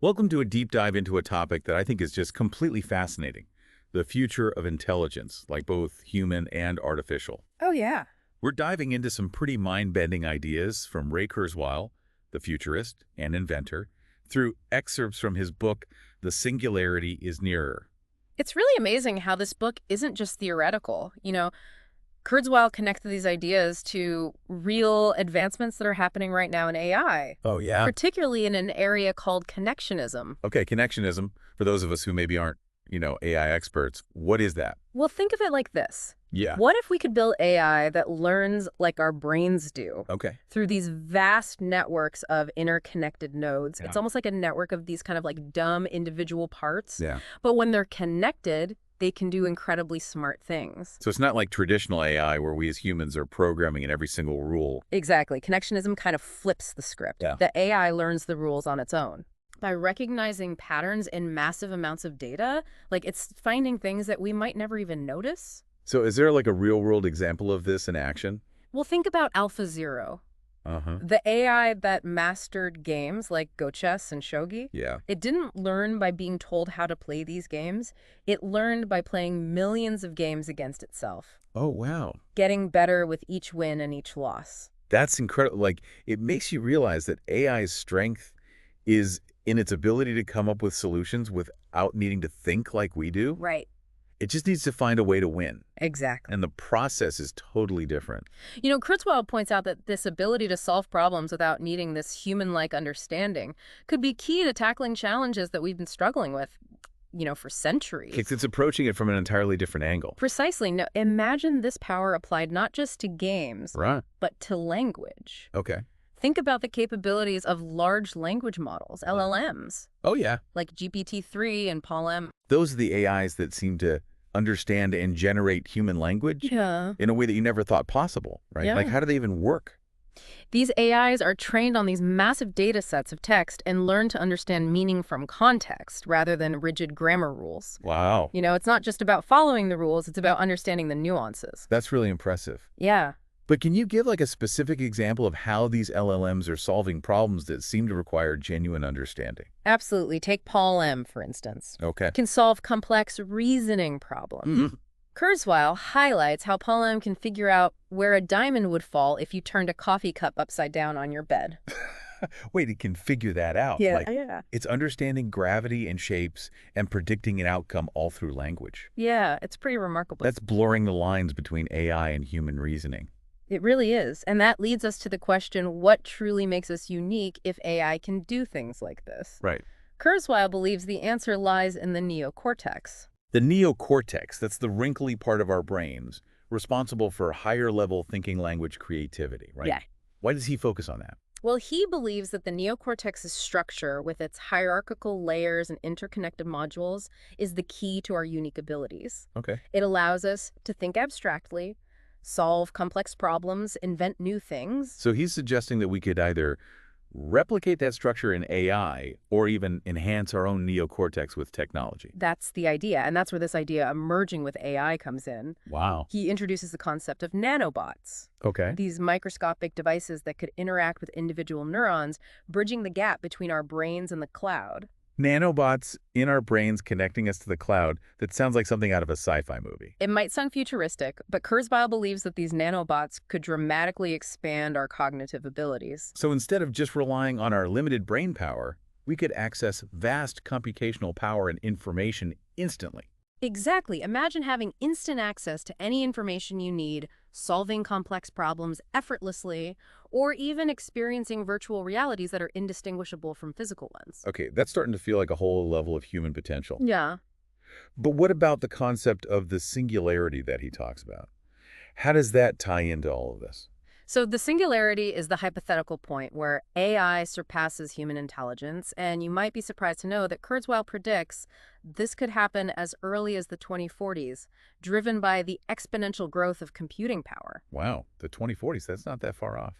Welcome to a deep dive into a topic that I think is just completely fascinating, the future of intelligence, like both human and artificial. Oh, yeah. We're diving into some pretty mind-bending ideas from Ray Kurzweil, the futurist and inventor, through excerpts from his book, The Singularity is Nearer. It's really amazing how this book isn't just theoretical. Kurzweil connected these ideas to real advancements that are happening right now in AI, Oh, yeah? particularly in an area called connectionism. Okay, connectionism, for those of us who maybe aren't, AI experts, what is that? Well, think of it like this. Yeah. What if we could build AI that learns like our brains do Okay. through these vast networks of interconnected nodes? Yeah. It's almost like a network of these kind of like dumb individual parts. Yeah. But when they're connected, they can do incredibly smart things. So it's not like traditional AI where we as humans are programming in every single rule. Exactly. Connectionism kind of flips the script. Yeah. The AI learns the rules on its own. By recognizing patterns in massive amounts of data, like it's finding things that we might never even notice. So is there like a real-world example of this in action? Well, think about AlphaZero, Uh-huh. the AI that mastered games like Go chess and shogi. Yeah. It didn't learn by being told how to play these games. It learned by playing millions of games against itself, Oh, wow. getting better with each win and each loss. That's incredible. Like, it makes you realize that AI's strength is in its ability to come up with solutions without needing to think like we do. Right. It just needs to find a way to win. Exactly. And the process is totally different. Kurzweil points out that this ability to solve problems without needing this human-like understanding could be key to tackling challenges that we've been struggling with, for centuries. It's approaching it from an entirely different angle. Precisely. Now, imagine this power applied not just to games, Right. but to language. Okay. Think about the capabilities of large language models, LLMs, Oh, yeah. like GPT-3 and Paul-M. Those are the AIs that seem to understand and generate human language Yeah. in a way that you never thought possible, right? Yeah. Like, how do they even work? These AIs are trained on these massive data sets of text and learn to understand meaning from context rather than rigid grammar rules. Wow. It's not just about following the rules, it's about understanding the nuances. That's really impressive. Yeah. But can you give like a specific example of how these LLMs are solving problems that seem to require genuine understanding? Absolutely. Take Paul M, for instance. Okay. It can solve complex reasoning problems. Kurzweil highlights how Paul M can figure out where a diamond would fall if you turned a coffee cup upside down on your bed. Wait, it can figure that out. Like, it's understanding gravity and shapes and predicting an outcome all through language. Yeah, it's pretty remarkable. That's blurring the lines between AI and human reasoning. It really is. And that leads us to the question, what truly makes us unique if AI can do things like this? Right. Kurzweil believes the answer lies in the neocortex. The neocortex, that's the wrinkly part of our brains, responsible for higher-level thinking language creativity, right? Yeah. Why does he focus on that? Well, he believes that the neocortex's structure, with its hierarchical layers and interconnected modules, is the key to our unique abilities. Okay. It allows us to think abstractly, solve complex problems, invent new things. So he's suggesting that we could either replicate that structure in AI or even enhance our own neocortex with technology. That's the idea, and that's where this idea of merging with AI comes in. Wow. He introduces the concept of nanobots, Okay. these microscopic devices that could interact with individual neurons, bridging the gap between our brains and the cloud. Nanobots in our brains connecting us to the cloud. That sounds like something out of a sci-fi movie. It might sound futuristic, but Kurzweil believes that these nanobots could dramatically expand our cognitive abilities. So instead of just relying on our limited brain power, we could access vast computational power and information instantly. Exactly. Imagine having instant access to any information you need, solving complex problems effortlessly, or even experiencing virtual realities that are indistinguishable from physical ones. Okay, that's starting to feel like a whole level of human potential. Yeah. But what about the concept of the singularity that he talks about? How does that tie into all of this? So the singularity is the hypothetical point where AI surpasses human intelligence, and you might be surprised to know that Kurzweil predicts this could happen as early as the 2040s, driven by the exponential growth of computing power. Wow, the 2040s, that's not that far off.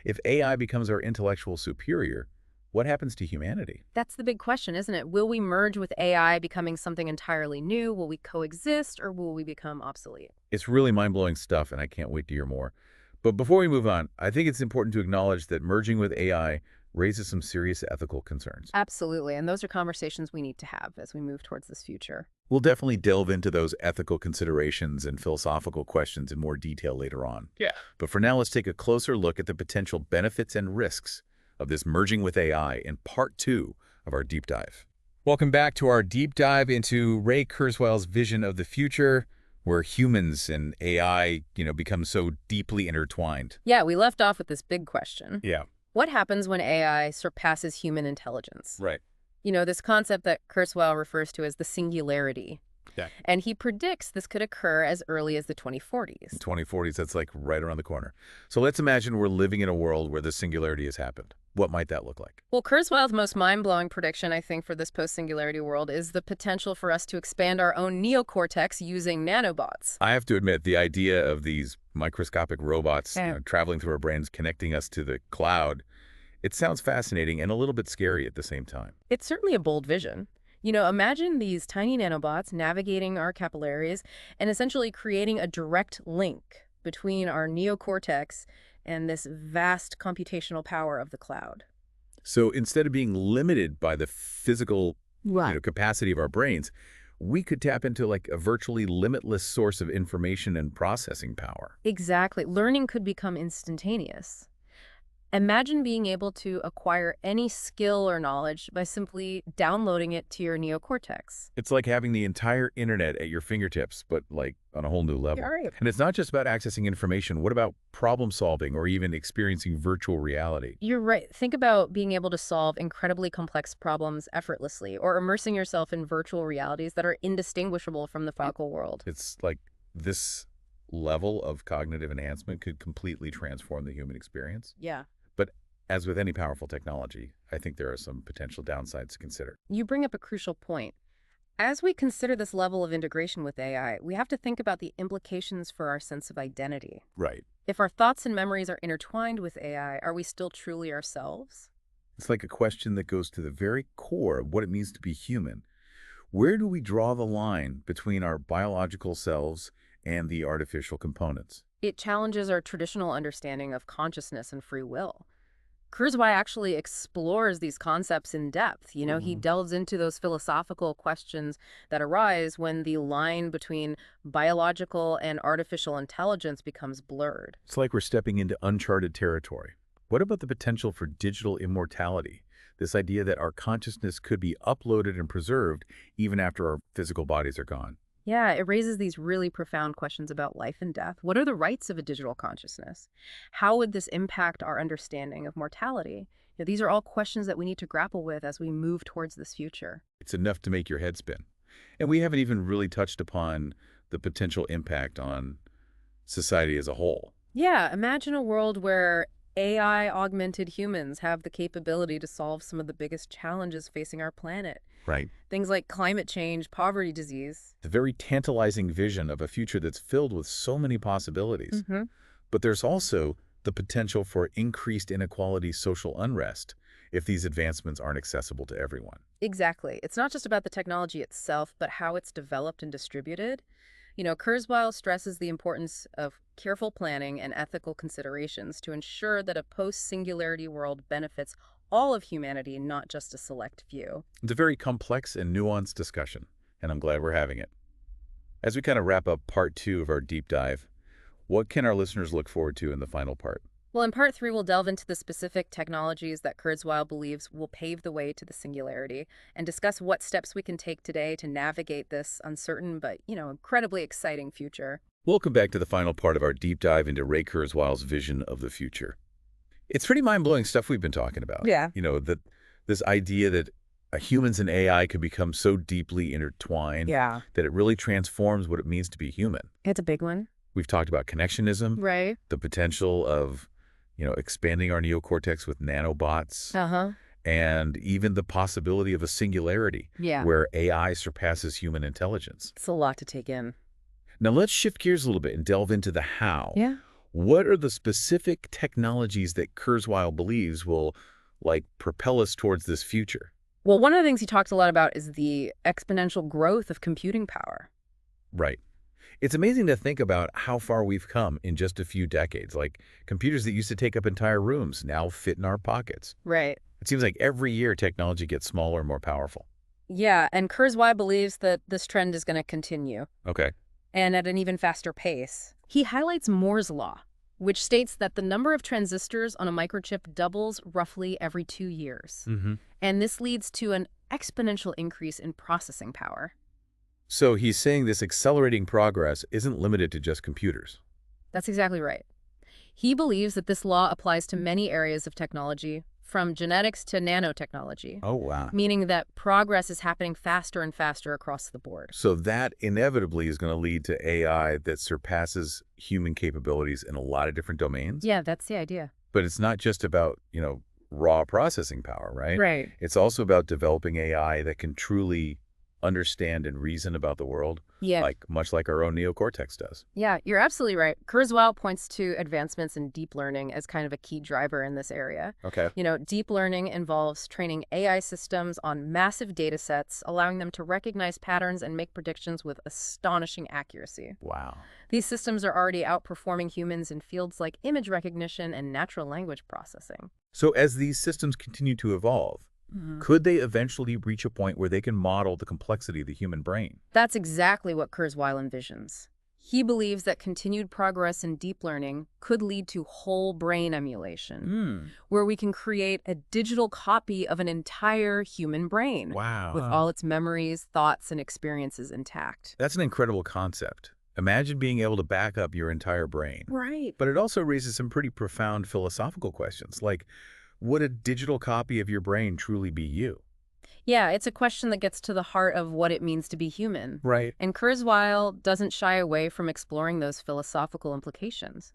If AI becomes our intellectual superior, what happens to humanity? That's the big question, isn't it? Will we merge with AI, becoming something entirely new? Will we coexist, or will we become obsolete? It's really mind-blowing stuff, and I can't wait to hear more. But before we move on, I think it's important to acknowledge that merging with AI raises some serious ethical concerns. Absolutely, and those are conversations we need to have as we move towards this future. We'll definitely delve into those ethical considerations and philosophical questions in more detail later on. Yeah. But for now, let's take a closer look at the potential benefits and risks of this merging with AI in part 2 of our deep dive. Welcome back to our deep dive into Ray Kurzweil's vision of the future, where humans and AI, become so deeply intertwined. Yeah, we left off with this big question. Yeah. What happens when AI surpasses human intelligence? Right. This concept that Kurzweil refers to as the singularity. Yeah. And he predicts this could occur as early as the 2040s. 2040s, that's like right around the corner. So let's imagine we're living in a world where the singularity has happened. What might that look like? Well, Kurzweil's most mind-blowing prediction, I think, for this post-singularity world is the potential for us to expand our own neocortex using nanobots. I have to admit, the idea of these microscopic robots Yeah. traveling through our brains, connecting us to the cloud, it sounds fascinating and a little bit scary at the same time. It's certainly a bold vision. Imagine these tiny nanobots navigating our capillaries and essentially creating a direct link between our neocortex and this vast computational power of the cloud. So instead of being limited by the physical capacity of our brains, we could tap into like a virtually limitless source of information and processing power. Exactly. Learning could become instantaneous. Imagine being able to acquire any skill or knowledge by simply downloading it to your neocortex. It's like having the entire internet at your fingertips, but like on a whole new level. You're right. And it's not just about accessing information. What about problem solving or even experiencing virtual reality? You're right. Think about being able to solve incredibly complex problems effortlessly or immersing yourself in virtual realities that are indistinguishable from the physical world. It's like this level of cognitive enhancement could completely transform the human experience. Yeah. But as with any powerful technology, I think there are some potential downsides to consider. You bring up a crucial point. As we consider this level of integration with AI, we have to think about the implications for our sense of identity. Right. If our thoughts and memories are intertwined with AI, are we still truly ourselves? It's like a question that goes to the very core of what it means to be human. Where do we draw the line between our biological selves and the artificial components? It challenges our traditional understanding of consciousness and free will. Kurzweil actually explores these concepts in depth. He delves into those philosophical questions that arise when the line between biological and artificial intelligence becomes blurred. It's like we're stepping into uncharted territory. What about the potential for digital immortality? This idea that our consciousness could be uploaded and preserved even after our physical bodies are gone. Yeah, it raises these really profound questions about life and death. What are the rights of a digital consciousness? How would this impact our understanding of mortality? These are all questions that we need to grapple with as we move towards this future. It's enough to make your head spin. And we haven't even really touched upon the potential impact on society as a whole. Yeah, imagine a world where AI-augmented humans have the capability to solve some of the biggest challenges facing our planet. Right. Things like climate change, poverty, disease. The very tantalizing vision of a future that's filled with so many possibilities. Mm-hmm. But there's also the potential for increased inequality, social unrest, if these advancements aren't accessible to everyone. Exactly. It's not just about the technology itself, but how it's developed and distributed. Kurzweil stresses the importance of careful planning and ethical considerations to ensure that a post-singularity world benefits all of humanity, not just a select few. It's a very complex and nuanced discussion, and I'm glad we're having it. As we kind of wrap up part 2 of our deep dive, what can our listeners look forward to in the final part? Well, in part 3, we'll delve into the specific technologies that Kurzweil believes will pave the way to the singularity and discuss what steps we can take today to navigate this uncertain but, incredibly exciting future. Welcome back to the final part of our deep dive into Ray Kurzweil's vision of the future. It's pretty mind-blowing stuff we've been talking about. Yeah. That this idea that humans and AI could become so deeply intertwined Yeah. that it really transforms what it means to be human. It's a big one. We've talked about connectionism, Right. the potential of expanding our neocortex with nanobots, Uh-huh. and even the possibility of a singularity Yeah. where AI surpasses human intelligence. It's a lot to take in. Now let's shift gears a little bit and delve into the how. Yeah. What are the specific technologies that Kurzweil believes will propel us towards this future? Well, one of the things he talks a lot about is the exponential growth of computing power. Right. It's amazing to think about how far we've come in just a few decades. Like computers that used to take up entire rooms now fit in our pockets. Right. It seems like every year technology gets smaller and more powerful. Yeah, and Kurzweil believes that this trend is going to continue, Okay. and at an even faster pace. He highlights Moore's law, which states that the number of transistors on a microchip doubles roughly every 2 years. Mm-hmm. And this leads to an exponential increase in processing power. So he's saying this accelerating progress isn't limited to just computers. That's exactly right. He believes that this law applies to many areas of technology, from genetics to nanotechnology, Oh, wow. meaning that progress is happening faster and faster across the board. So that inevitably is going to lead to AI that surpasses human capabilities in a lot of different domains. Yeah, that's the idea. But it's not just about, raw processing power, right? Right. It's also about developing AI that can truly understand and reason about the world, Yeah. much like our own neocortex does. Yeah, you're absolutely right. Kurzweil points to advancements in deep learning as kind of a key driver in this area. Okay. Deep learning involves training AI systems on massive data sets, allowing them to recognize patterns and make predictions with astonishing accuracy. Wow. These systems are already outperforming humans in fields like image recognition and natural language processing. So as these systems continue to evolve, could they eventually reach a point where they can model the complexity of the human brain? That's exactly what Kurzweil envisions. He believes that continued progress in deep learning could lead to whole brain emulation, where we can create a digital copy of an entire human brain Wow. with all its memories, thoughts, and experiences intact. That's an incredible concept. Imagine being able to back up your entire brain. Right. But it also raises some pretty profound philosophical questions, like, would a digital copy of your brain truly be you? Yeah, it's a question that gets to the heart of what it means to be human. Right. And Kurzweil doesn't shy away from exploring those philosophical implications.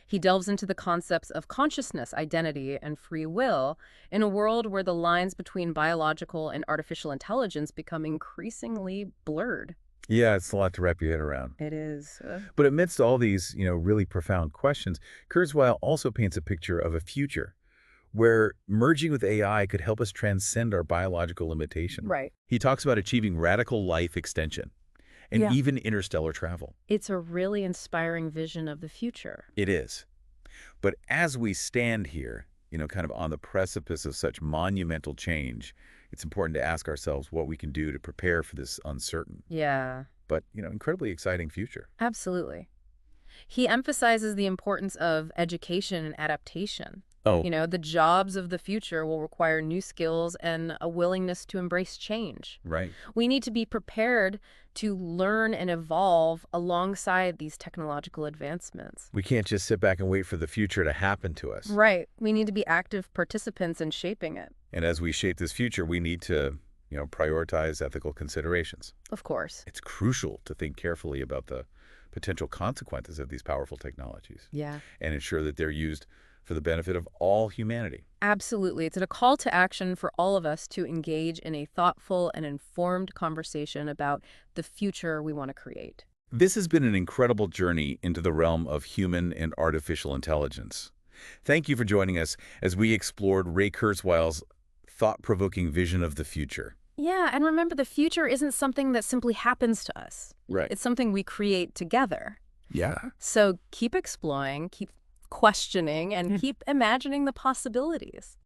He delves into the concepts of consciousness, identity, and free will in a world where the lines between biological and artificial intelligence become increasingly blurred. Yeah, it's a lot to wrap your head around. It is. But amidst all these, really profound questions, Kurzweil also paints a picture of a future where merging with AI could help us transcend our biological limitation. Right. He talks about achieving radical life extension and Yeah. even interstellar travel. It's a really inspiring vision of the future. It is. But as we stand here, kind of on the precipice of such monumental change, it's important to ask ourselves what we can do to prepare for this uncertain, Yeah, but, incredibly exciting future. absolutely. He emphasizes the importance of education and adaptation. Oh, The jobs of the future will require new skills and a willingness to embrace change. right. We need to be prepared to learn and evolve alongside these technological advancements. We can't just sit back and wait for the future to happen to us. Right. We need to be active participants in shaping it. And as we shape this future, we need to, prioritize ethical considerations. Of course. It's crucial to think carefully about the potential consequences of these powerful technologies Yeah. and ensure that they're used for the benefit of all humanity. Absolutely. It's a call to action for all of us to engage in a thoughtful and informed conversation about the future we want to create. This has been an incredible journey into the realm of human and artificial intelligence. Thank you for joining us as we explored Ray Kurzweil's thought-provoking vision of the future. Yeah, and remember, the future isn't something that simply happens to us. Right. It's something we create together. Yeah. So keep exploring, keep questioning, and keep imagining the possibilities.